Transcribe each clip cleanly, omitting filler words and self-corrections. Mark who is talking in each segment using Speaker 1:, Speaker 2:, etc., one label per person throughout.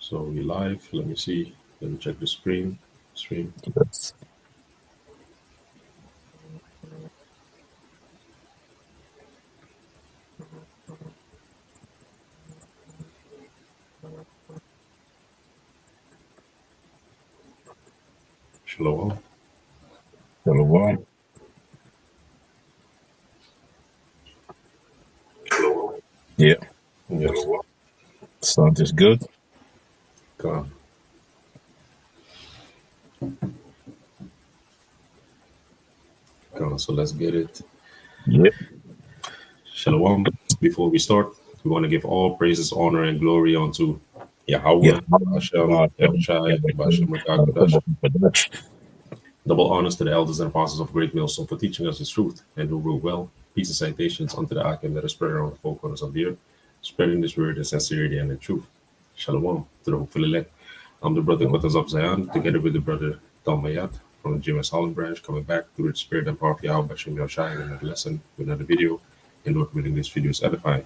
Speaker 1: So we live. Let me see. Let me check the screen. Stream.
Speaker 2: Yes.
Speaker 1: Shalom.
Speaker 2: Shalom. Yeah,
Speaker 1: Yes.
Speaker 2: sound is good.
Speaker 1: Come. Come. So let's get it.
Speaker 2: Yep.
Speaker 1: Shalom. Before we start, we want to give all praises, honor, and glory unto
Speaker 2: Yeah.
Speaker 1: Yahawah, Hashem, El Shai, Bashem Rakakadash. Double honors to the elders and apostles of Great Millstone for teaching us the truth and who rule well. Peace and citations unto the Akim that is spread around the four corners of the earth, spreading this word in sincerity and in truth. Shalom to the hopeful elect. I'm the brother Kotas of Zion, together with the brother Dalmayat from the James Holland branch, coming back through the spirit and power of Yahweh Bashem Yoshai in another lesson with another video. And Lord willing, this video is edifying.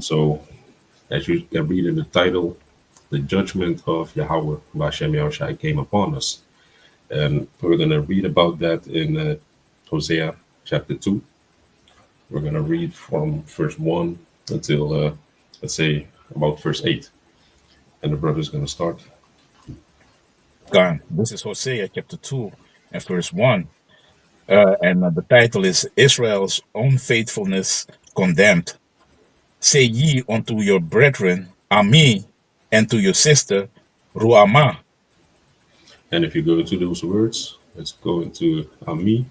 Speaker 1: So, as you can read in the title, the judgment of Yahawah Bashem Yoshai came upon us. And we're going to read about that in Hosea chapter 2. We're going to read from verse 1 until, let's say, about verse 8. And the brother's going to start.
Speaker 2: God. This is Hosea chapter 2 and verse 1. The title is Israel's Unfaithfulness Condemned. Say ye unto your brethren, Ami, and to your sister, Ruamah.
Speaker 1: And if you go into those words, let's go into Ami,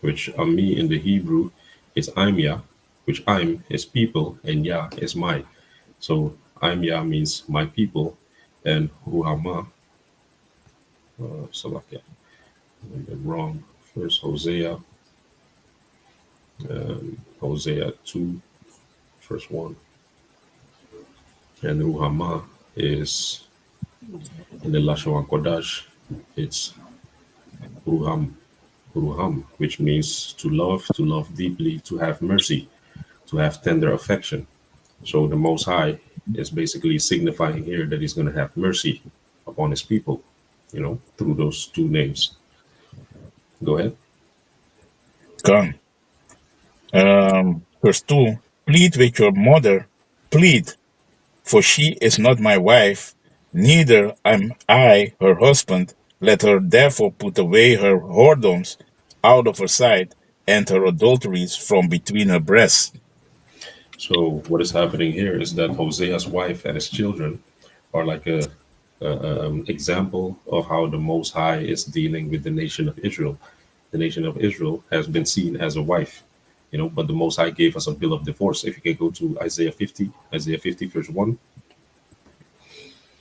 Speaker 1: which Ami in the Hebrew is Imya, which Im is people and Yah is my. So Imya means my people, and Ruhamah, Salakia, I'm wrong. First Hosea, Hosea 2, verse 1. And Ruhamah is in the Lashon Kodash, it's Ruham, Ruham, which means to love deeply, to have mercy, to have tender affection. So the Most High is basically signifying here that He's going to have mercy upon His people, through those two names. Go ahead.
Speaker 2: God. Verse 2. Plead with your mother, plead, for she is not my wife, neither am I her husband. Let her therefore put away her whoredoms out of her sight, and her adulteries from between her breasts.
Speaker 1: So what is happening here is that Hosea's wife and his children are like a example of how the Most High is dealing with the nation of Israel. The nation of Israel has been seen as a wife, but the Most High gave us a bill of divorce. If you can go to Isaiah 50, verse 1.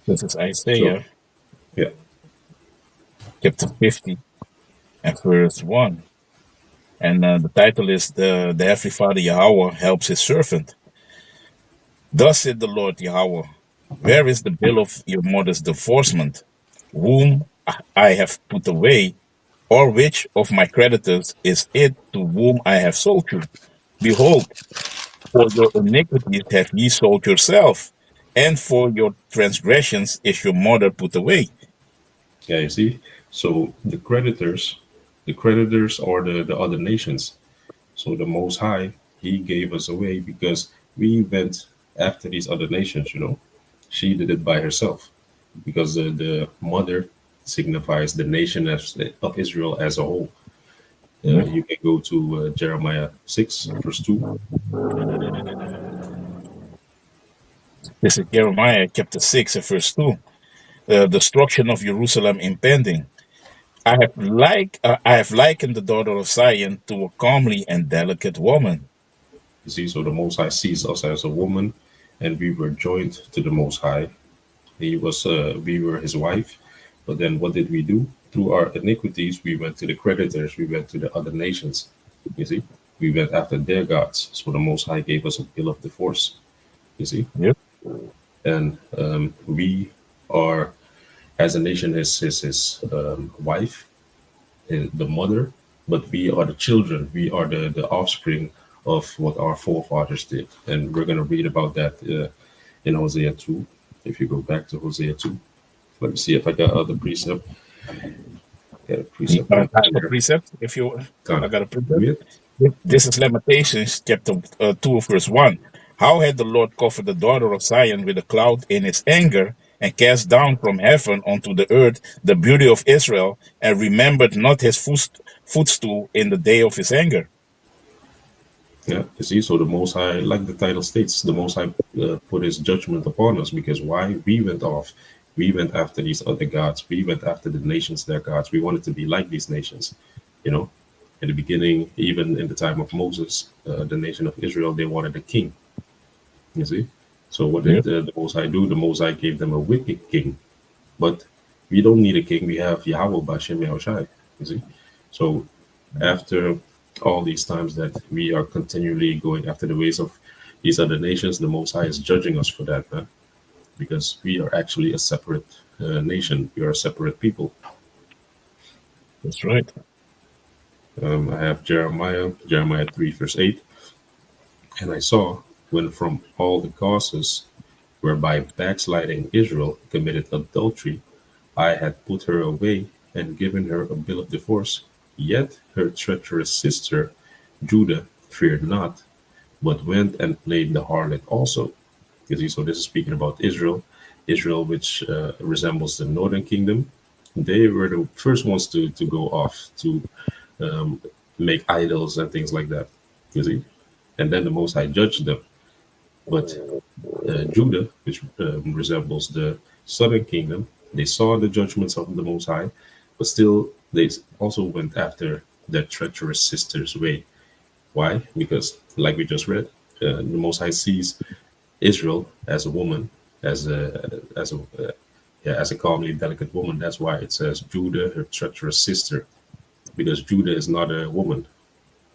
Speaker 2: This is
Speaker 1: So,
Speaker 2: Isaiah
Speaker 1: yeah.
Speaker 2: chapter 50 and verse 1. And the title is the Heavenly Father Yahawah helps his servant. Thus said the Lord Yahawah, where is the bill of your mother's divorcement, whom I have put away, or which of my creditors is it to whom I have sold you? Behold, for your iniquities have ye sold yourself, and for your transgressions is your mother put away.
Speaker 1: Yeah, you see? So the creditors are the other nations. So the Most High, He gave us away because we went after these other nations. She did it by herself because the mother signifies the nation of Israel as a whole. You can go to Jeremiah 6, verse 2.
Speaker 2: This is Jeremiah chapter 6 and verse 2. The destruction of Jerusalem impending. I have likened the daughter of Zion to a comely and delicate woman.
Speaker 1: You see, so the Most High sees us as a woman, and we were joined to the Most High. We were His wife. But then what did we do? Through our iniquities, we went to the creditors, we went to the other nations. You see, we went after their gods. So the Most High gave us a bill of divorce. You see,
Speaker 2: Yep.
Speaker 1: and we are, as a nation, his wife, the mother, but we are the children. We are the offspring of what our forefathers did, and we're going to read about that in Hosea 2. If you go back to Hosea 2, let me see if I got other precept. Got a
Speaker 2: You
Speaker 1: precept
Speaker 2: don't
Speaker 1: on
Speaker 2: have a
Speaker 1: here.
Speaker 2: precept. If you, I
Speaker 1: Kinda.
Speaker 2: got a precept.
Speaker 1: Weird.
Speaker 2: This is Lamentations chapter 2, verse 1. How had the Lord covered the daughter of Zion with a cloud in his anger, and cast down from heaven unto the earth the beauty of Israel, and remembered not his footstool in the day of his anger?
Speaker 1: Yeah, you see, so the Most High, like the title states, the Most High put His judgment upon us because why? We went off. We went after these other gods. We went after the nations, their gods. We wanted to be like these nations. You know, in the beginning, even in the time of Moses, the nation of Israel, they wanted a king. You see, so what did
Speaker 2: Yep.
Speaker 1: the Most High do? The Most High gave them a wicked king. But we don't need a king. We have Yahawah Bashem Yahushai. You see, so after all these times that we are continually going after the ways of these other nations, the Most High is judging us for that, man, because we are actually a separate nation. We are a separate people.
Speaker 2: That's right.
Speaker 1: I have Jeremiah 3, verse 8. And I saw when from all the causes whereby backsliding Israel committed adultery, I had put her away and given her a bill of divorce. Yet her treacherous sister Judah feared not, but went and played the harlot also. You see, so this is speaking about Israel. Israel, which resembles the northern kingdom, they were the first ones to go off to um, make idols and things like that. You see, and then the Most High judged them. But Judah, which resembles the southern kingdom, they saw the judgments of the Most High, but still they also went after their treacherous sister's way. Why? Because, like we just read, the Most High sees Israel as a woman, as a calmly delicate woman. That's why it says Judah, her treacherous sister, because Judah is not a woman,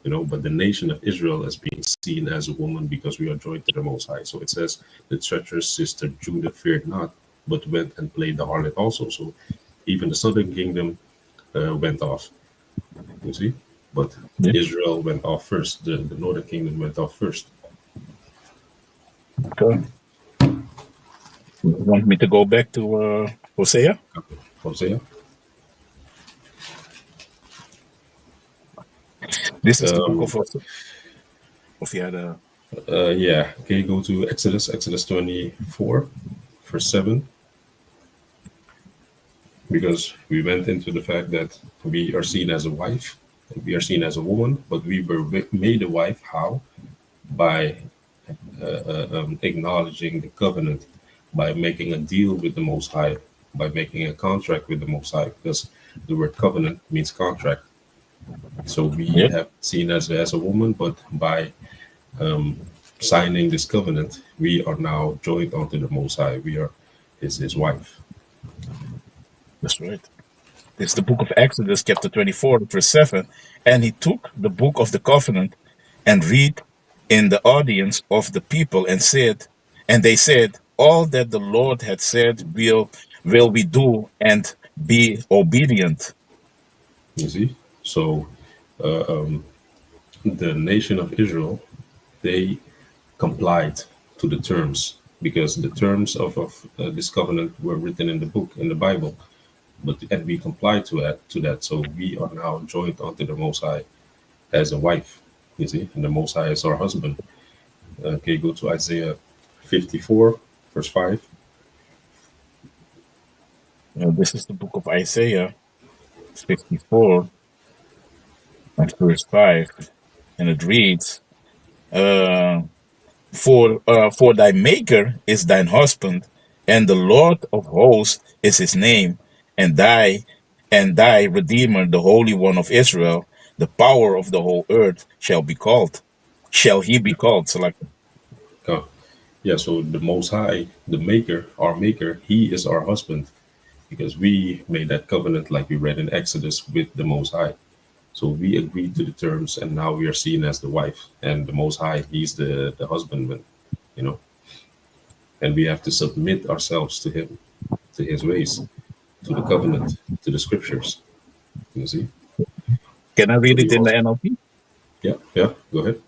Speaker 1: but the nation of Israel is being seen as a woman because we are joined to the Most High. So it says the treacherous sister Judah feared not, but went and played the harlot also. So even the southern kingdom went off, you see, but
Speaker 2: Yep.
Speaker 1: Israel went off first. The northern kingdom went off first.
Speaker 2: Okay. You want me to go back to Hosea?
Speaker 1: Hosea.
Speaker 2: This is the book
Speaker 1: Um,
Speaker 2: of Hosea. Of yeah,
Speaker 1: yeah, okay, go to Exodus 24, verse 7, because we went into the fact that we are seen as a wife, we are seen as a woman, but we were made a wife. How? By acknowledging the covenant, by making a deal with the Most High, by making a contract with the Most High, because the word covenant means contract. So we
Speaker 2: yep.
Speaker 1: have seen as a woman, but by um, signing this covenant, we are now joined unto the Most High. We are his wife.
Speaker 2: That's right. It's the book of Exodus, chapter 24, verse 7. And he took the book of the covenant and read in the audience of the people and they said, all that the Lord had said will we do and be obedient.
Speaker 1: You see? So uh, um, the nation of Israel, they complied to the terms because the terms of this covenant were written in the book, in the Bible. But and we complied to that. So we are now joined unto the Most High as a wife. You see, and the Most High is our husband. Okay, go to Isaiah 54, verse 5.
Speaker 2: This is the book of Isaiah 54 and verse 5. And it reads, uh, for thy maker is thine husband, and the Lord of hosts is his name, and thy Redeemer, the Holy One of Israel, the power of the whole earth shall be called. Shall he be called? So like,
Speaker 1: Uh, yeah, so the Most High, the Maker, our Maker, He is our husband because we made that covenant, like we read in Exodus, with the Most High. So we agreed to the terms, and now we are seen as the wife, and the Most High, He's the husbandman, you know, and we have to submit ourselves to Him, to His ways, to the covenant, to the scriptures. You see?
Speaker 2: can I
Speaker 1: So
Speaker 2: read
Speaker 1: we
Speaker 2: it in the
Speaker 1: also,
Speaker 2: NLT?
Speaker 1: yeah, go ahead.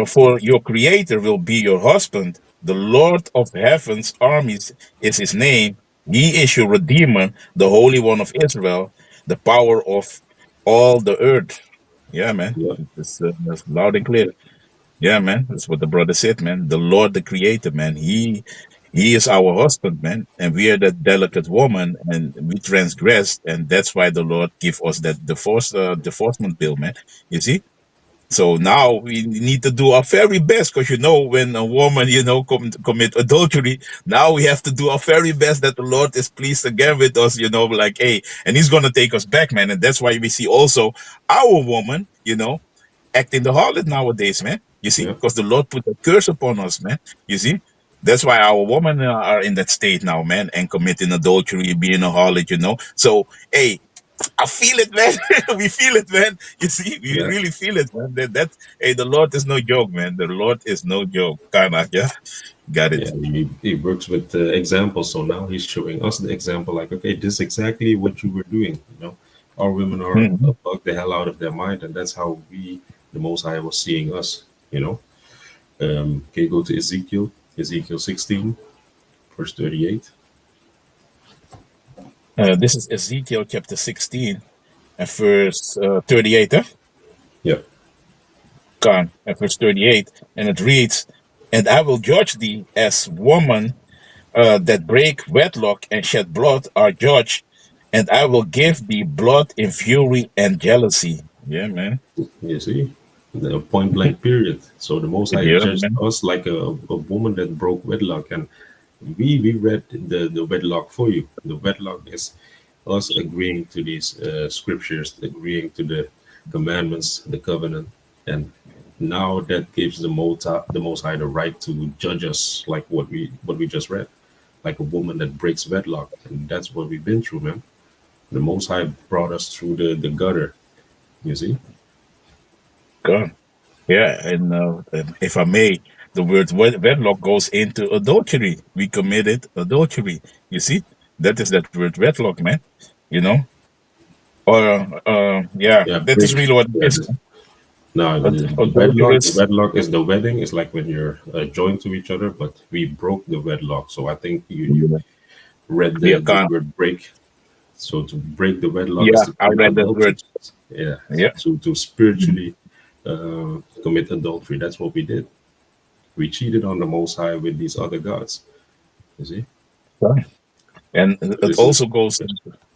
Speaker 2: For your creator will be your husband, The Lord of heaven's armies is his name. He is your Redeemer, the Holy One of Israel, the power of all the earth. Yeah, man.
Speaker 1: Yeah,
Speaker 2: It's loud and clear. Yeah, man. That's what the brother said, man. The Lord, the Creator, man. He is our husband, man, and we are that delicate woman, and we transgressed, and that's why the Lord give us that divorcement bill, man. You see. So now we need to do our very best, because when a woman commit adultery, now we have to do our very best that the Lord is pleased again with us. Like, hey, and He's gonna take us back, man. And that's why we see also our woman, acting the harlot nowadays, man. You see,
Speaker 1: yeah,
Speaker 2: because the Lord put a curse upon us, man. You see, that's why our women are in that state now, man, and committing adultery, being a harlot. So, hey, I feel it, man. We feel it, man. You see, we
Speaker 1: yeah,
Speaker 2: really feel it, man. Hey, the Lord is no joke, man. The Lord is no joke. Kinda, yeah. Got
Speaker 1: yeah.
Speaker 2: it.
Speaker 1: He works with examples. So now he's showing us the example, like, okay, this is exactly what you were doing. Our women are
Speaker 2: Mhm.
Speaker 1: bug the hell out of their mind, and that's how the Most High, was seeing us. Can you go to Ezekiel 16, verse 38?
Speaker 2: This is Ezekiel chapter 16 and verse 38. Huh?
Speaker 1: Yeah,
Speaker 2: Gone at verse 38, and it reads, "And I will judge thee as woman that break wedlock and shed blood are judged, and I will give thee blood in fury and jealousy." Yeah, man.
Speaker 1: you see, the point blank period. So the Most High
Speaker 2: Yeah,
Speaker 1: judged
Speaker 2: man.
Speaker 1: us like a woman that broke wedlock, and we read the wedlock for you. The wedlock is us agreeing to these scriptures, agreeing to the commandments, the covenant, and now that gives the Most High the right to judge us, like what we just read, like a woman that breaks wedlock, and that's what we've been through, man. The Most High brought us through the gutter. You see?
Speaker 2: Gone. Yeah, and if I may, the word wedlock goes into adultery. We committed adultery. You see, that is that word wedlock, man. You know, yeah,
Speaker 1: Yeah,
Speaker 2: that is
Speaker 1: break.
Speaker 2: really what it
Speaker 1: Yeah,
Speaker 2: is.
Speaker 1: no, the wedlock. The
Speaker 2: Adulterous.
Speaker 1: wedlock is the wedding. It's like when you're joined to each other, but we broke the wedlock. So I think you
Speaker 2: Yeah,
Speaker 1: read
Speaker 2: yeah,
Speaker 1: the
Speaker 2: can't.
Speaker 1: word break. So to break the wedlock is
Speaker 2: Yeah,
Speaker 1: to
Speaker 2: I
Speaker 1: commit
Speaker 2: read that
Speaker 1: adultery.
Speaker 2: word.
Speaker 1: Yeah.
Speaker 2: Yeah.
Speaker 1: To spiritually commit adultery. That's what we did. We cheated on the Most High with these other gods. You see?
Speaker 2: Yeah. And
Speaker 1: So
Speaker 2: it
Speaker 1: this is
Speaker 2: also goes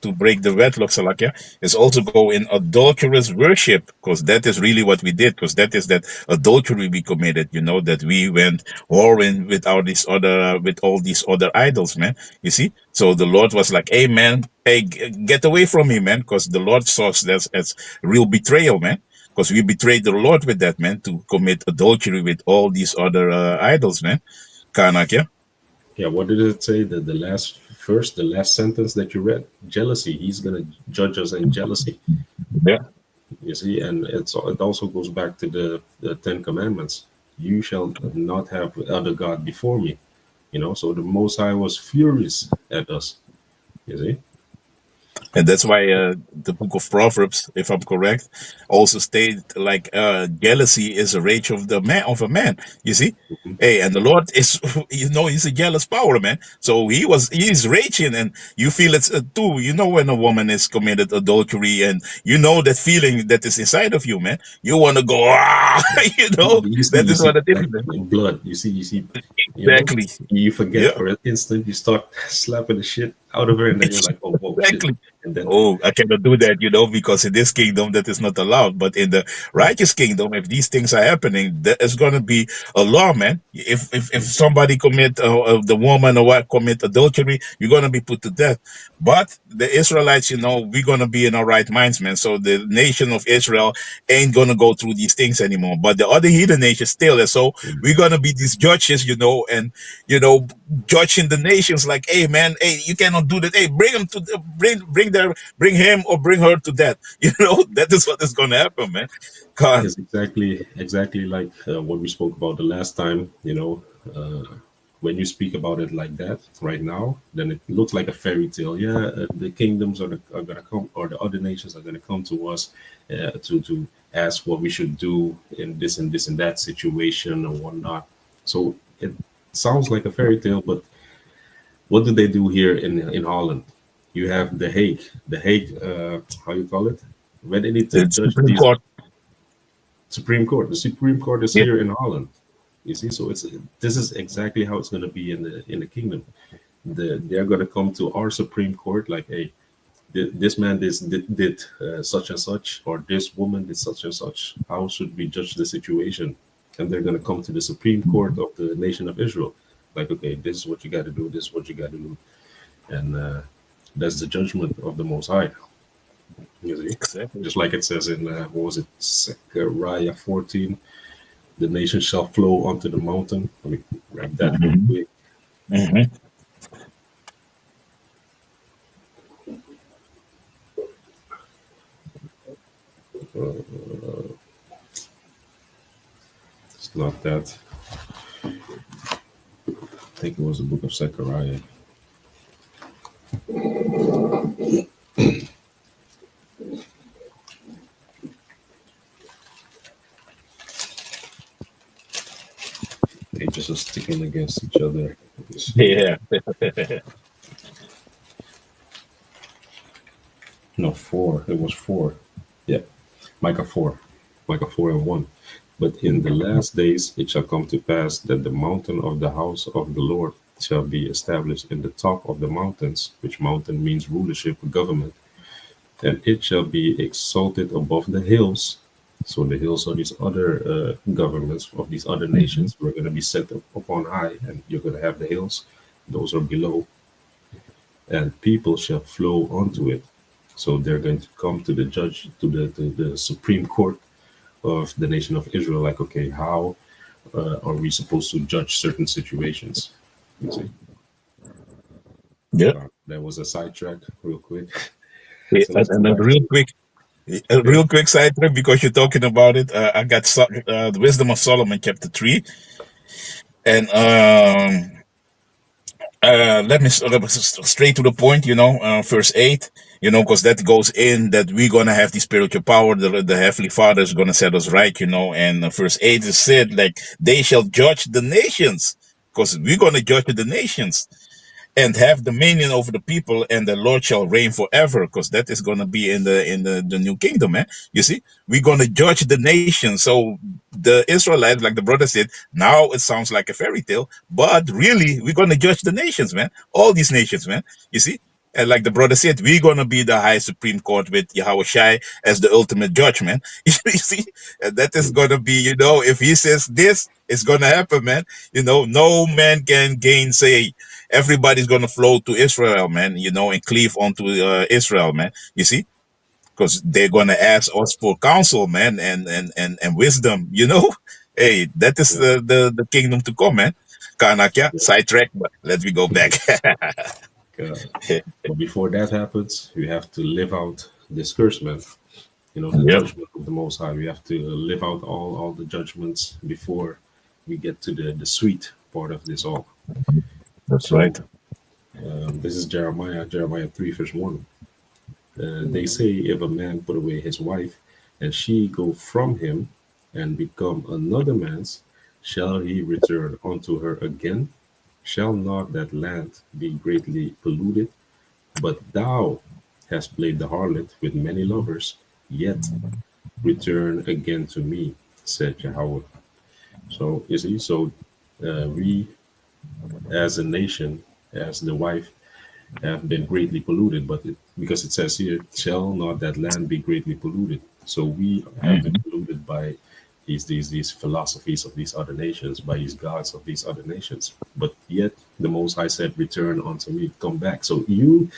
Speaker 2: to break the wedlock, Salakia. It's also go in adulterous worship, because that is really what we did, because that is that adultery we committed, that we went warring with all these other idols, man. You see? So the Lord was like, hey, man, hey, get away from me, man, because the Lord saw us as real betrayal, man. Because we betrayed the Lord with that, man, to commit adultery with all these other idols, man. Kanak, yeah?
Speaker 1: Yeah, what did it say? The last sentence that you read? Jealousy. He's gonna judge us in jealousy.
Speaker 2: Yeah.
Speaker 1: You see, and it also goes back to the Ten Commandments. You shall not have other God before me. So the Most High was furious at us. You see?
Speaker 2: And that's why the book of Proverbs, if I'm correct, also state like jealousy is a rage of a man. You see,
Speaker 1: Mhm.
Speaker 2: hey, and the Lord is, he's a jealous power, man. So he's raging, and you feel it too. When a woman is committed adultery, and that feeling that is inside of you, man. You want to go,
Speaker 1: You
Speaker 2: that is
Speaker 1: see
Speaker 2: what it is,
Speaker 1: like
Speaker 2: man.
Speaker 1: blood. You see,
Speaker 2: Exactly.
Speaker 1: you forget
Speaker 2: Yeah.
Speaker 1: for an instant. You start slapping the shit out of her, and then you're like, oh, whoa, shit.
Speaker 2: Exactly.
Speaker 1: And then
Speaker 2: Oh, I cannot do that, because in this kingdom that is not allowed. But in the righteous kingdom, if these things are happening, there is going to be a law, man. If somebody commit the woman or what commit adultery, you're going to be put to death. But the Israelites, we're going to be in our right minds, man. So the nation of Israel ain't going to go through these things anymore. But the other heathen nations still, and so we're going to be these judges, and you know judging the nations like, hey, man, hey, you cannot do that. Hey, bring him to bring him or bring her to death. That is what is going to happen, man. God.
Speaker 1: it's exactly like what we spoke about the last time. When you speak about it like that right now, then it looks like a fairy tale. Yeah, the kingdoms are gonna come, or the other nations are gonna come to us to ask what we should do in this and this and that situation or whatnot. So sounds like a fairy tale, but what do they do here in Holland? You have the Hague, how you call it? When they need to
Speaker 2: The
Speaker 1: judge
Speaker 2: Supreme
Speaker 1: these
Speaker 2: Court.
Speaker 1: Supreme Court. The Supreme Court is
Speaker 2: Yeah.
Speaker 1: here in Holland. You see, so it's this is exactly how it's going to be in the kingdom. They're going to come to our Supreme Court like, hey, this man did such and such, or this woman did such and such. How should we judge the situation? And they're going to come to the Supreme Court of the nation of Israel. Like, okay, this is what you got to do. This is what you got to do, and that's the judgment of the Most High. You see,
Speaker 2: Exactly.
Speaker 1: just like it says in what was it, Zechariah 14, the nation shall flow onto the mountain. Let me grab that real
Speaker 2: Hmm.
Speaker 1: quick.
Speaker 2: Hmm.
Speaker 1: It's not that. I think it was the book of Zechariah. They just are sticking against each other. Let me see.
Speaker 2: Yeah.
Speaker 1: No, four. It was four. Yeah, Micah 4. Micah 4 and 1. But in the last days it shall come to pass that the mountain of the house of the Lord shall be established in the top of the mountains, which mountain means rulership, government, and it shall be exalted above the hills. So the hills are these other governments of these other
Speaker 2: Hmm.
Speaker 1: nations. We're going to be set up upon high, and you're going to have the hills. Those are below, and people shall flow onto it. So they're going to come to the judge, to the Supreme Court of the nation of Israel. Like, okay, how are we supposed to judge certain situations? You see,
Speaker 2: Yeah.
Speaker 1: that was a sidetrack, real quick.
Speaker 2: Yeah,
Speaker 1: So let's go
Speaker 2: and a
Speaker 1: back
Speaker 2: real
Speaker 1: to
Speaker 2: quick, a
Speaker 1: yeah,
Speaker 2: real quick side trip because you're talking about it. I got the Wisdom of Solomon, chapter 3, and let me straight to the point. Verse 8. Because that goes in that we're gonna have the spiritual power. The Heavenly Father is gonna set us right. And verse 8 is said like they shall judge the nations, because we're gonna judge the nations and have dominion over the people, and the Lord shall reign forever, because that is going to be in the new kingdom, man. You see, we're going to judge the nation. So the Israelites, like the brother said, now it sounds like a fairy tale, but really we're going to judge the nations, man. All these nations, man. You see. And like the brother said, we're gonna be the high Supreme Court with Yahawah Shai as the ultimate judgment. You see, and that is gonna be, if he says this, it's gonna happen, man. No man can gainsay. Everybody's gonna flow to Israel, man, and cleave onto Israel, man. You see, because they're gonna ask us for counsel, man, and wisdom. Hey, that is
Speaker 1: yeah,
Speaker 2: the kingdom to come, man. Kanakya,
Speaker 1: yeah.
Speaker 2: sidetrack, but let me go back.
Speaker 1: Uh, but before that happens, you have to live out this curse, man. The
Speaker 2: Yep,
Speaker 1: judgment of the Most High. We have to live out all the judgments before we get to the sweet part of this all.
Speaker 2: that's
Speaker 1: So
Speaker 2: right.
Speaker 1: this is Jeremiah 3, verse 1. They say, if a man put away his wife, and she go from him, and become another man's, shall he return unto her again? Shall not that land be greatly polluted? But thou hast played the harlot with many lovers, yet return again to me, said Yahawah. So you see, we as a nation, as the wife, have been greatly polluted, but because it says here, shall not that land be greatly polluted? So we have been
Speaker 2: Hmm.
Speaker 1: polluted by these philosophies of these other nations, by these gods of these other nations. But yet the Most High said, "Return unto me, come back." So you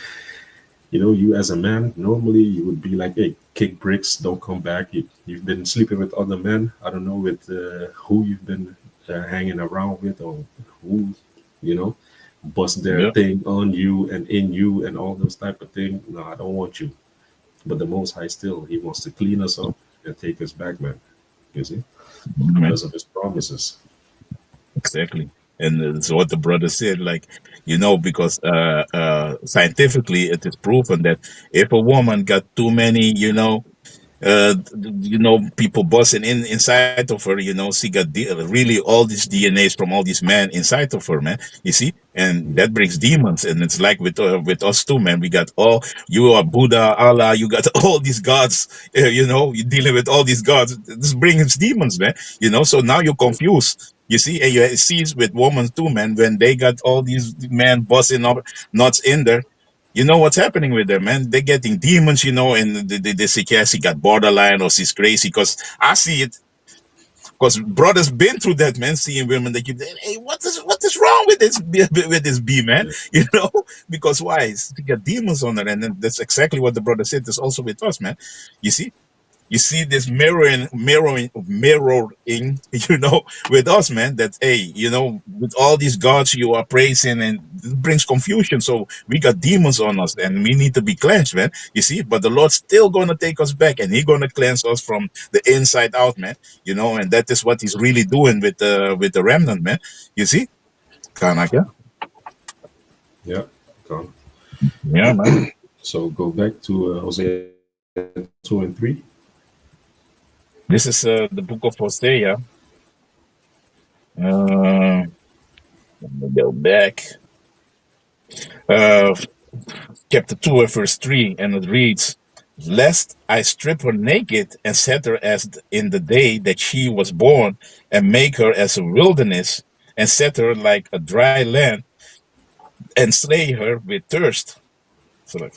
Speaker 1: as a man, normally you would be like, "Hey, kick bricks, don't come back. You've been sleeping with other men. I don't know with who you've been hanging around with, or who, you know." Bust their
Speaker 2: Yep.
Speaker 1: thing on you and in you and all those type of things. No, I don't want you. But the Most High still, He wants to clean us up and take us back, man. You see,
Speaker 2: Man,
Speaker 1: because of His promises.
Speaker 2: exactly. And it's what the brother said, like, because scientifically it is proven that if a woman got too many, people busting inside of her. She got really all these DNAs from all these men inside of her, man. You see, and that brings demons. And it's like with us too, man. We got all, you are Buddha, Allah, you got all these gods. You're dealing with all these gods. This brings demons, man. So now you're confused. You see, and you see it with women too, man. When they got all these men busting up nuts in there, you know what's happening with them, man? They're getting demons, and they say, yes, he got borderline or she's crazy. Because I see it, because brothers been through that, man, seeing women that hey, what is wrong with this B, man?
Speaker 1: Yeah.
Speaker 2: Because why? They got demons on her, and then that's exactly what the brother said. That's also with us, man. You see, this mirroring, with us, man. That, hey, with all these gods you are praising, and it brings confusion. So we got demons on us, and we need to be cleansed, man. You see, but the Lord's still gonna take us back, and He's gonna cleanse us from the inside out, man. And that is what He's really doing with the remnant, man. You see, Kanaka.
Speaker 1: Yeah. Gone.
Speaker 2: Yeah, man.
Speaker 1: So go back to Hosea 2 and 3.
Speaker 2: This is the book of Hosea. Let me go back. Chapter 2 and verse 3, and it reads, "Lest I strip her naked and set her as in the day that she was born, and make her as a wilderness, and set her like a dry land, and slay her with thirst." So,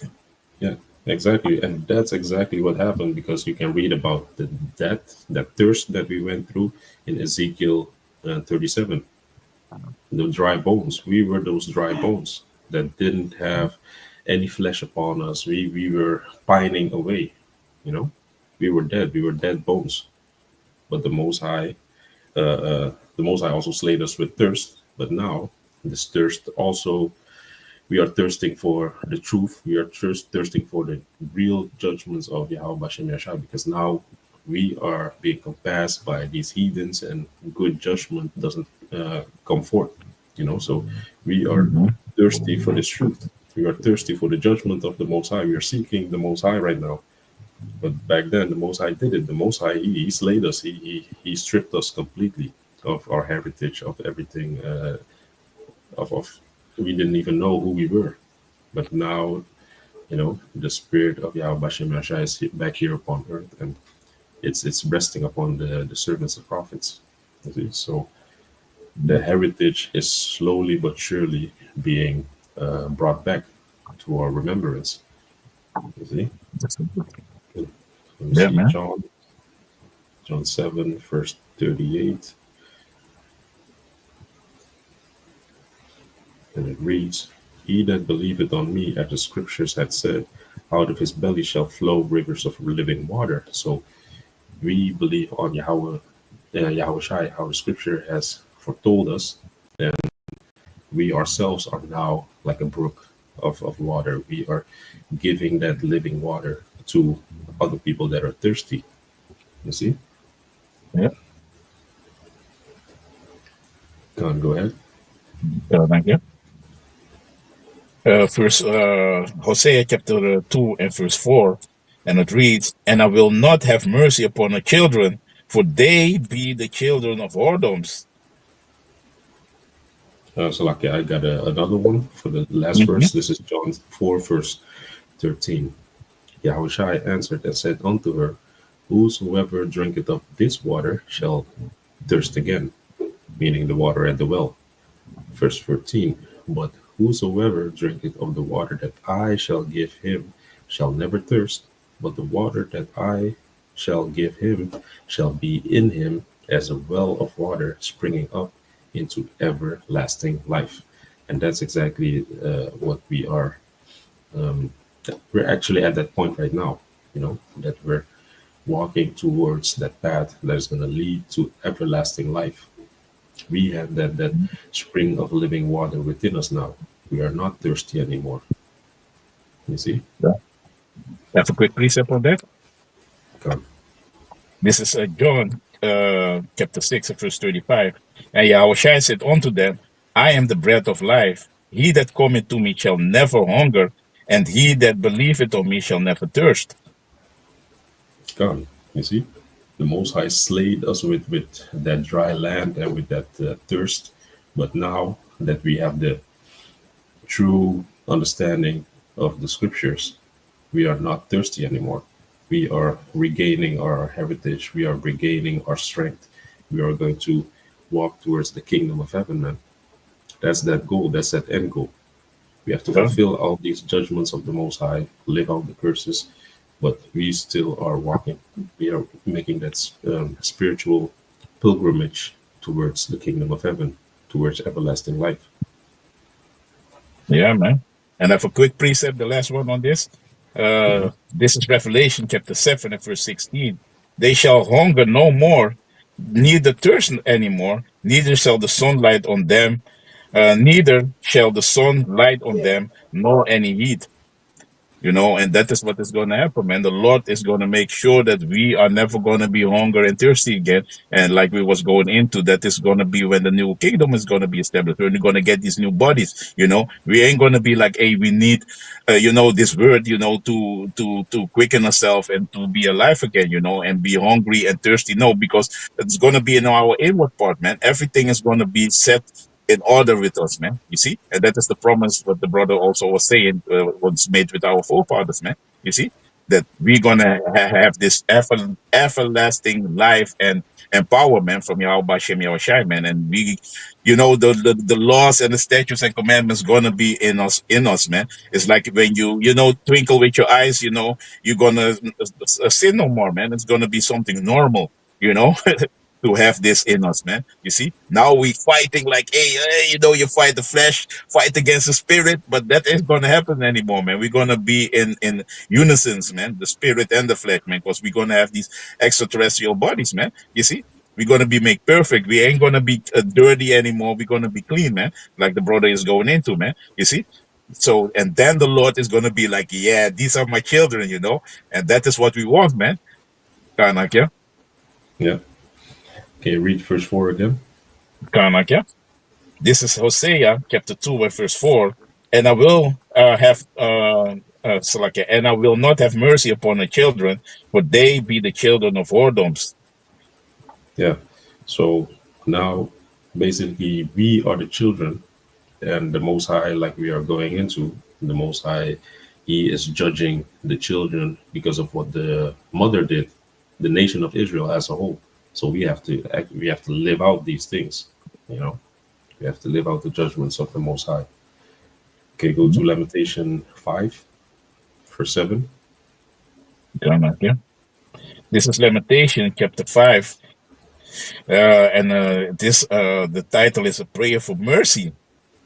Speaker 1: Yeah, exactly. And that's exactly what happened, because you can read about that thirst that we went through in Ezekiel 37. The dry bones. We were those dry bones that didn't have any flesh upon us. We were pining away, you know. We were dead. We were dead bones. But the Most High also slayed us with thirst. But now this thirst also, we are thirsting for the truth. We are thirsting for the real judgments of Yahawah Bashem Yashai, because now we are being compassed by these heathens, and good judgment doesn't come forth. So we are
Speaker 2: mhm.
Speaker 1: thirsty for this truth. We are thirsty for the judgment of the Most High. We are seeking the Most High right now. But back then, the Most High did it. The Most High, he slayed us. He stripped us completely of our heritage, of everything. Of we didn't even know who we were. But now, the spirit of Yahweh Bashem Yashai is back here upon earth, and it's resting upon the servants of prophets. You see? So the heritage is slowly but surely being brought back to our remembrance. You see? Okay. Let me
Speaker 2: Yeah,
Speaker 1: see,
Speaker 2: man.
Speaker 1: John 7, verse 38. And it reads, "He that believeth on me, as the scriptures had said, out of his belly shall flow rivers of living water." So we believe on Yahweh Shai, how the scripture has foretold us, then we ourselves are now like a brook of water. We are giving that living water to other people that are thirsty. You see?
Speaker 2: Yeah.
Speaker 1: Go ahead.
Speaker 2: Thank you. Verse Hosea chapter 2 and verse 4, and it reads, "And I will not have mercy upon the children, for they be the children of whoredoms."
Speaker 1: So, like, I got another one for the last
Speaker 2: Mhm.
Speaker 1: verse. This is John 4, verse 13. Yahushua answered and said unto her, "Whosoever drinketh of this water shall thirst again," meaning the water at the well. Verse 14, "But whosoever drinketh of the water that I shall give him shall never thirst, but the water that I shall give him shall be in him as a well of water springing up into everlasting life." And that's exactly what we are. Um, we're actually at that point right now, that we're walking towards that path that is going to lead to everlasting life. We have that spring of living water within us now. We are not thirsty anymore. You see?
Speaker 2: Yeah. Have a quick precept on that.
Speaker 1: Come.
Speaker 2: This is John chapter 6 and verse 35. "And Yahushua said unto them, I am the bread of life. He that cometh to me shall never hunger, and he that believeth on me shall never thirst."
Speaker 1: gone. You see, the Most High slayed us with that dry land and with that thirst. But now that we have the true understanding of the scriptures, we are not thirsty anymore. We are regaining our heritage. We are regaining our strength. We are going to walk towards the kingdom of heaven, man. That's that goal. That's that end goal. We have to
Speaker 2: Yeah.
Speaker 1: fulfill all these judgments of the Most High, live out the curses, but we still are walking. We are making that spiritual pilgrimage towards the kingdom of heaven, towards everlasting life.
Speaker 2: Yeah, man. And I have a quick precept, the last one on this.
Speaker 1: Hmm.
Speaker 2: This is Revelation chapter 7 and verse 16. They shall hunger no more, neither thirst anymore, neither shall the sunlight on them, neither shall the sun light on them, nor any heat. And that is what is going to happen, man. The Lord is going to make sure that we are never going to be hunger and thirsty again. And like we was going into, that is going to be when the new kingdom is going to be established. When we're going to get these new bodies, we ain't going to be like, hey, we need, this word, to quicken ourselves and to be alive again, and be hungry and thirsty. No, because it's going to be in our inward part, man. Everything is going to be set in order with us, man. You see, and that is the promise what the brother also was saying was made with our forefathers, man. You see that we're gonna have this everlasting life and empowerment from Yahweh Shem Yahushai, man. And we, the laws and the statutes and commandments gonna be in us, man. It's like when you twinkle with your eyes, you're gonna sin no more, man. It's gonna be something normal, you know. To have this in us, man. You see, now we fighting like, hey, you fight the flesh, fight against the spirit, but that ain't gonna happen anymore, man. We're gonna be in unison, man, the spirit and the flesh, man, because we're gonna have these extraterrestrial bodies, man. You see, we're gonna be made perfect. We ain't gonna be dirty anymore. We're gonna be clean, man, like the brother is going into, man. You see. So, and then the Lord is gonna be like, yeah, these are my children, and that is what we want, man. Kanak, yeah,
Speaker 1: Yeah. Can you read verse 4 again?
Speaker 2: Kanak, yeah. This is Hosea chapter 2 and verse 4. And I will and I will not have mercy upon the children, for they be the children of whoredoms.
Speaker 1: Yeah. So now, basically, we are the children, and the Most High, like we are going into, the Most High, He is judging the children because of what the mother did, the nation of Israel as a whole. So we have to live out these things, you know. We have to live out the judgments of the Most High. Okay, go to
Speaker 2: Mhm.
Speaker 1: Lamentation 5, verse 7.
Speaker 2: Yeah. This is Lamentation chapter 5. And the title is a prayer for mercy.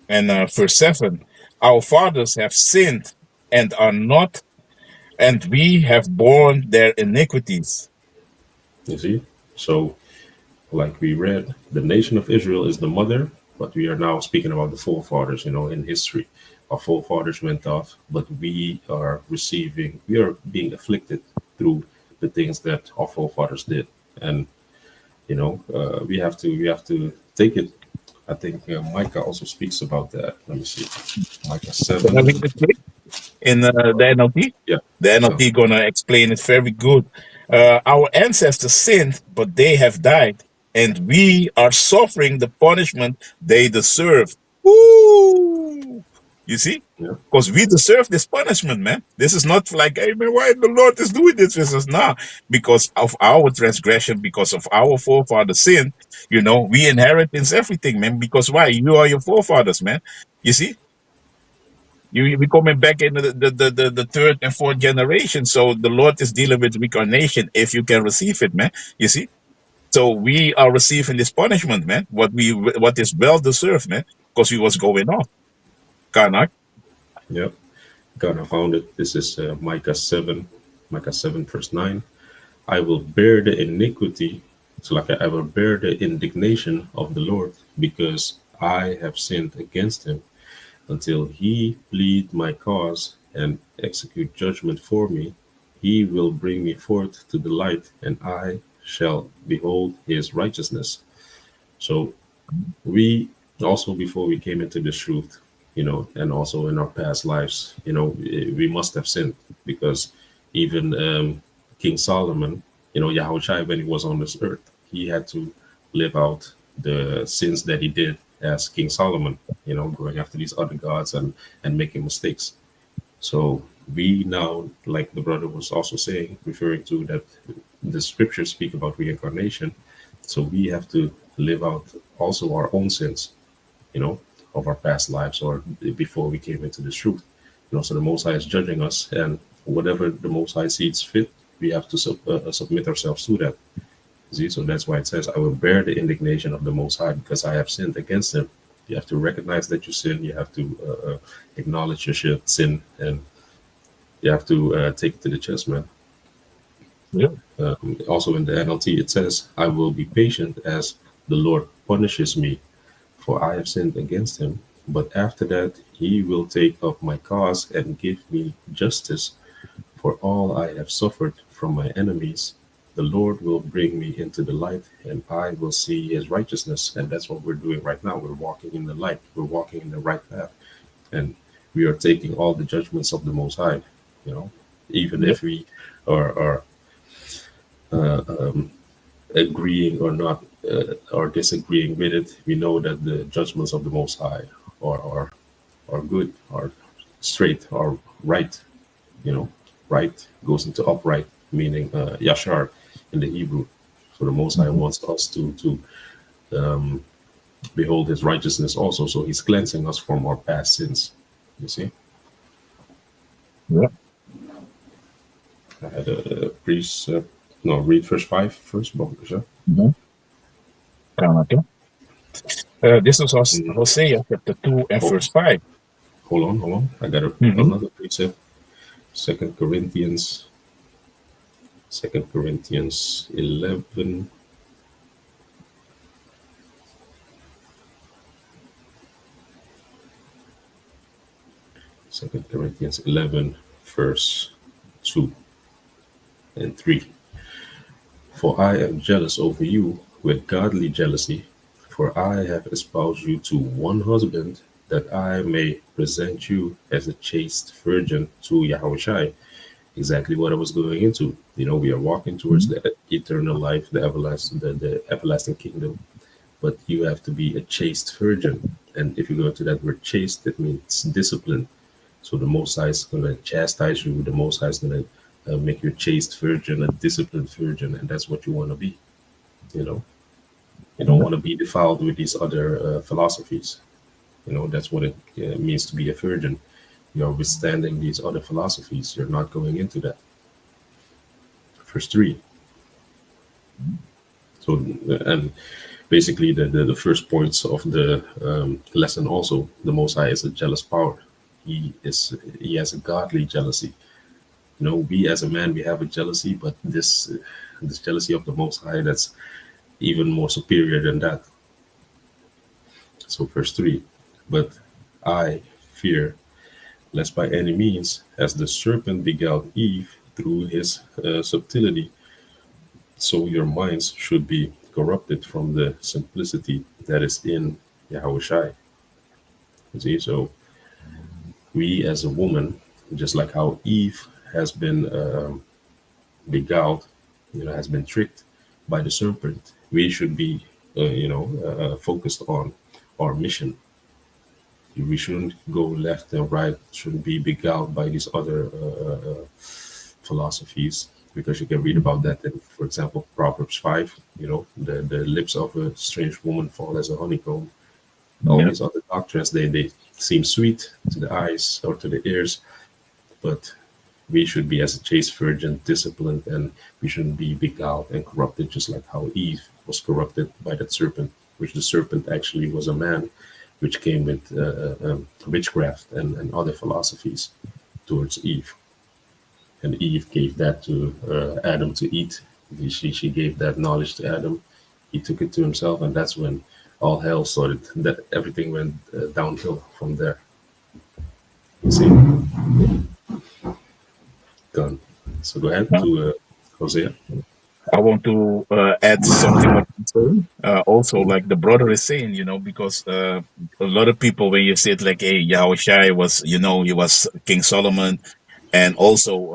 Speaker 2: And verse 7, our fathers have sinned and are not, and we have borne their iniquities.
Speaker 1: You see? So, like we read, the nation of Israel is the mother, but we are now speaking about the forefathers, in history. Our forefathers went off, but we are being afflicted through the things that our forefathers did. And, we have to take it. I think Micah also speaks about that. Let me see. Micah
Speaker 2: Can I
Speaker 1: 7.
Speaker 2: read it quick? In the NLT.
Speaker 1: Yeah.
Speaker 2: The
Speaker 1: So,
Speaker 2: NLT gonna explain it very good. Our ancestors sinned, but they have died, and we are suffering the punishment they deserve. Woo! You see?
Speaker 1: yeah.
Speaker 2: Because we deserve this punishment, man. This is not like, hey man, why the Lord is doing this with us? Nah, because of our transgression, because of our forefathers' sin, we inherit this everything, man. Because why? You are your forefathers, man. You see? You be coming back in the third and fourth generation. So the Lord is dealing with reincarnation if you can receive it, man. You see? So we are receiving this punishment, man. What is well deserved, man, because we was going off. Kanak.
Speaker 1: Yeah. God, I found it. This is Micah 7, verse 9. I will bear the iniquity, so like I will bear the indignation of the Lord, because I have sinned against him, until he plead my cause and execute judgment for me. He will bring me forth to the light, and I shall behold his righteousness. So we also, before we came into this truth, and also in our past lives, we must have sinned, because even King Solomon, Yahushua, when he was on this earth, he had to live out the sins that he did as King Solomon, going after these other gods and making mistakes. So we now, like the brother was also saying, referring to that the scriptures speak about reincarnation. So we have to live out also our own sins, you know, of our past lives or before we came into this truth. So the Most High is judging us, and whatever the Most High sees fit, we have to submit ourselves to that. See, so that's why it says, "I will bear the indignation of the Most High because I have sinned against Him." You have to recognize that you sin. You have to acknowledge your sin, and you have to take it to the chest, man.
Speaker 2: Yeah.
Speaker 1: Also in the NLT, it says, "I will be patient as the Lord punishes me, for I have sinned against Him. But after that, He will take up my cause and give me justice for all I have suffered from my enemies. The Lord will bring me into the light, and I will see His righteousness." And that's what we're doing right now. We're walking in the light. We're walking in the right path, and we are taking all the judgments of the Most High. You know, even
Speaker 2: Yeah.
Speaker 1: if we are uh, um, agreeing or not or disagreeing with it, we know that the judgments of the Most High are good, are straight, are right. Right goes into upright, meaning yashar in the Hebrew. So the Most High
Speaker 2: Mhm.
Speaker 1: wants us to um, behold His righteousness also. So He's cleansing us from our past sins. You see,
Speaker 2: Yeah.
Speaker 1: I had a precept. No, read verse 5 first, Baruch.
Speaker 2: Mhm. Kanaka. This is
Speaker 1: Mm,
Speaker 2: Hosea chapter 2 and
Speaker 1: oh,
Speaker 2: verse 5.
Speaker 1: hold on. I got
Speaker 2: Mhm.
Speaker 1: another precept. Second Corinthians, Second Corinthians 11. Second Corinthians 11, verse 2 and 3. For I am jealous over you with godly jealousy, for I have espoused you to one husband, that I may present you as a chaste virgin to Yahushua. Exactly what I was going into. We are walking towards
Speaker 2: Mhm.
Speaker 1: the eternal life, the everlasting kingdom, but you have to be a chaste virgin. And if you go to that word chaste, it means discipline. So the Most High is going to chastise you. The Most High is going to make you a chaste virgin, a disciplined virgin, and that's what you want to be. You know, you don't
Speaker 2: Yeah.
Speaker 1: want to be defiled with these other philosophies. That's what it means to be a virgin. You're withstanding these other philosophies. You're not going into that. Verse 3. So, and basically, the first points of the lesson also, the Most High is a jealous power. He has a godly jealousy. We as a man, we have a jealousy, but this jealousy of the Most High, that's even more superior than that. So verse 3, but I fear lest by any means, as the serpent beguiled Eve through his subtlety, so your minds should be corrupted from the simplicity that is in Yahushai. You see, so we as a woman, just like how Eve has been beguiled, has been tricked by the serpent, we should be, focused on our mission. We shouldn't go left and right, shouldn't be beguiled by these other philosophies, because you can read about that in, for example, Proverbs 5. The lips of a strange woman fall as a honeycomb. All
Speaker 2: Yeah.
Speaker 1: these other doctrines, they seem sweet to the eyes or to the ears, but we should be as a chaste virgin, disciplined, and we shouldn't be beguiled and corrupted, just like how Eve was corrupted by that serpent, which the serpent actually was a man, which came with witchcraft and other philosophies towards Eve. And Eve gave that to Adam to eat. She gave that knowledge to Adam. He took it to himself, and that's when all hell started. That everything went downhill from there. You see, gone. So go ahead
Speaker 2: Uh,
Speaker 1: to Hosea.
Speaker 2: I want to add something what you're saying. Also, like the brother is saying, because a lot of people, when you say it like, hey, Yahushai was, he was King Solomon, and also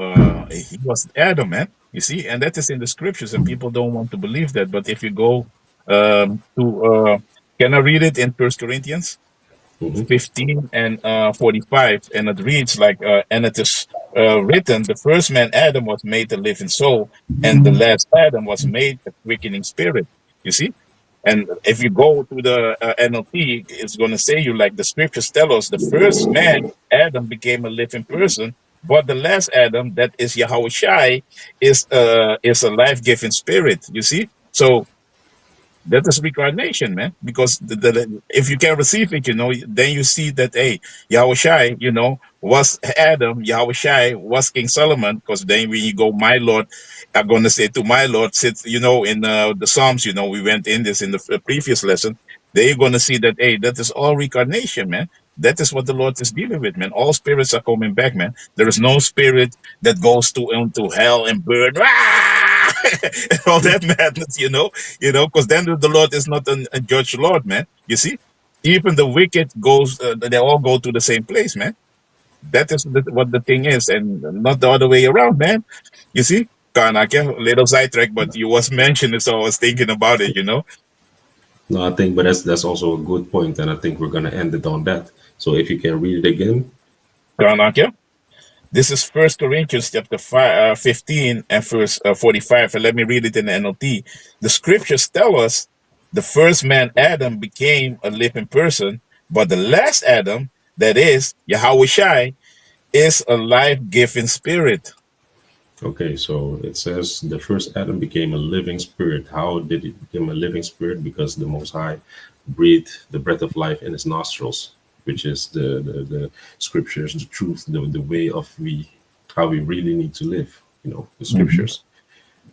Speaker 2: he was Adam, man. You see, and that is in the scriptures, and people don't want to believe that. But if you go to, can I read it in First Corinthians?
Speaker 1: Hmm.
Speaker 2: 15 and 45, and it reads like, and it is written, the first man Adam was made a living soul, and the last Adam was made a quickening spirit. You see, and if you go to the NLT, it's going to say you, like the scriptures tell us, the first man Adam became a living person, but the last Adam, that is Yahweh Shai, is a life-giving spirit. You see, so that is reincarnation, man. Because if you can receive it, then you see that, hey, Yahweh Shai, was Adam, Yahweh Shai was King Solomon. Because then when you go, my Lord, I'm going to say to my Lord, sit, in the Psalms, we went in this in the previous lesson. Then you're going to see that, hey, that is all reincarnation, man. That is what the Lord is dealing with, man. All spirits are coming back, man. There is no spirit that goes into hell and burn. And all that madness, because then the Lord is not a judge Lord, man. You see, even the wicked goes, they all go to the same place, man. That is what the thing is, and not the other way around, man. You see, Kanaka, little sidetrack, but you was mentioning, so I was thinking about it.
Speaker 1: No, I think, but that's also a good point, and I think we're gonna end it on that. So if you can read it again.
Speaker 2: Kanaka. This is First Corinthians chapter 15 and verse 45. And let me read it in the NLT. The scriptures tell us the first man, Adam, became a living person, but the last Adam, that is Yahweh Shai, is a life-giving spirit.
Speaker 1: Okay, so it says the first Adam became a living spirit. How did it become a living spirit? Because the Most High breathed the breath of life in his nostrils, which is the scriptures, the truth, the way of how we really need to live, the
Speaker 2: Mhm.
Speaker 1: scriptures.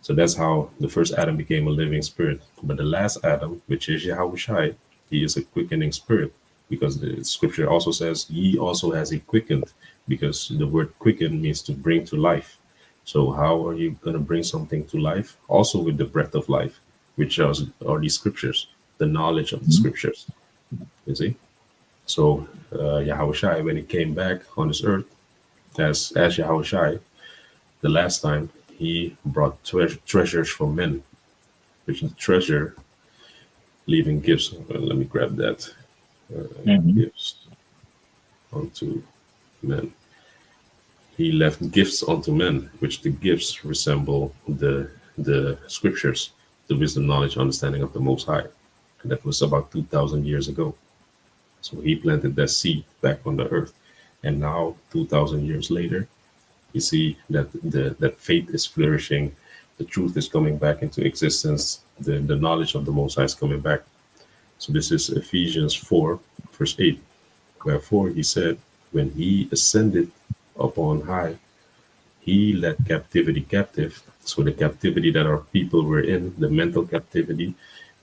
Speaker 1: So that's how the first Adam became a living spirit. But the last Adam, which is Yahweh Shai, he is a quickening spirit, because the scripture also says he also has a quickened, because the word quicken means to bring to life. So how are you going to bring something to life? Also with the breath of life, which are these scriptures, the knowledge of the
Speaker 2: Mhm.
Speaker 1: scriptures. You see? So Yahweh Shai, when he came back on this earth as Yahweh Shai, the last time he brought treasures for men, which is treasure, leaving gifts. Let me grab that.
Speaker 2: Mhm.
Speaker 1: Gifts unto men. He left gifts unto men, which the gifts resemble the scriptures, the wisdom, knowledge, understanding of the Most High. And that was about 2,000 years ago. So he planted that seed back on the earth. And now, 2,000 years later, you see that that faith is flourishing, the truth is coming back into existence, the knowledge of the Most High is coming back. So this is Ephesians 4, verse 8. Wherefore he said, when he ascended upon high, he led captivity captive. So the captivity that our people were in, the mental captivity,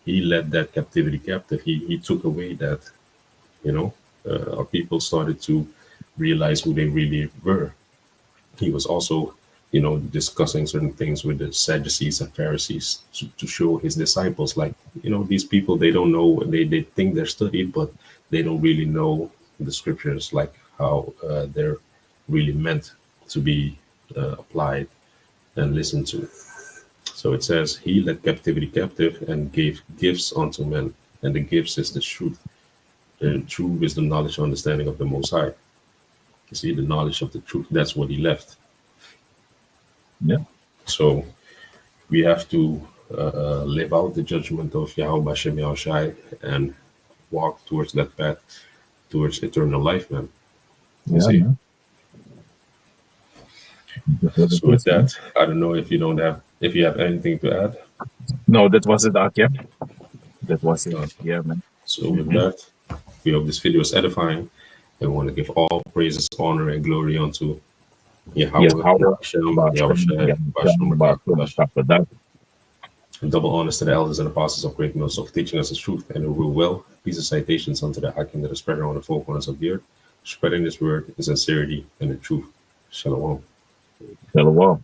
Speaker 1: he led that captivity captive. He took away that, our people started to realize who they really were. He was also, discussing certain things with the Sadducees and Pharisees to show his disciples, like, these people, they don't know, they think they're studied, but they don't really know the scriptures, like how they're really meant to be applied and listened to. So it says, he led captivity captive and gave gifts unto men. And the gifts is the truth, the true wisdom, knowledge, understanding of the Most High. You see, the knowledge of the truth, that's what he left.
Speaker 2: Yeah.
Speaker 1: So we have to live out the judgment of Yahweh Bashem Yahushai and walk towards that path, towards eternal life, man. You
Speaker 2: Yeah,
Speaker 1: see?
Speaker 2: man. That's what it
Speaker 1: So with
Speaker 2: is, man.
Speaker 1: that, I don't know if you have anything to add.
Speaker 2: No, that was it, Akia. That was it.
Speaker 1: Uh,
Speaker 2: Yeah, man.
Speaker 1: so with
Speaker 2: Mm-hmm.
Speaker 1: that, we hope this video is edifying. And we want to give all praises, honor, and glory unto
Speaker 2: Yeah,
Speaker 1: Yahweh,
Speaker 2: how
Speaker 1: Bashem, Yahushai, Bashem, Rakadash.
Speaker 2: about
Speaker 1: And double honors to the elders and apostles of great notes of teaching us the truth and the rule well. These are citations unto the Hakim that is spread around the four corners of the earth, spreading this word in sincerity and in truth. Shalom.
Speaker 2: Shalom.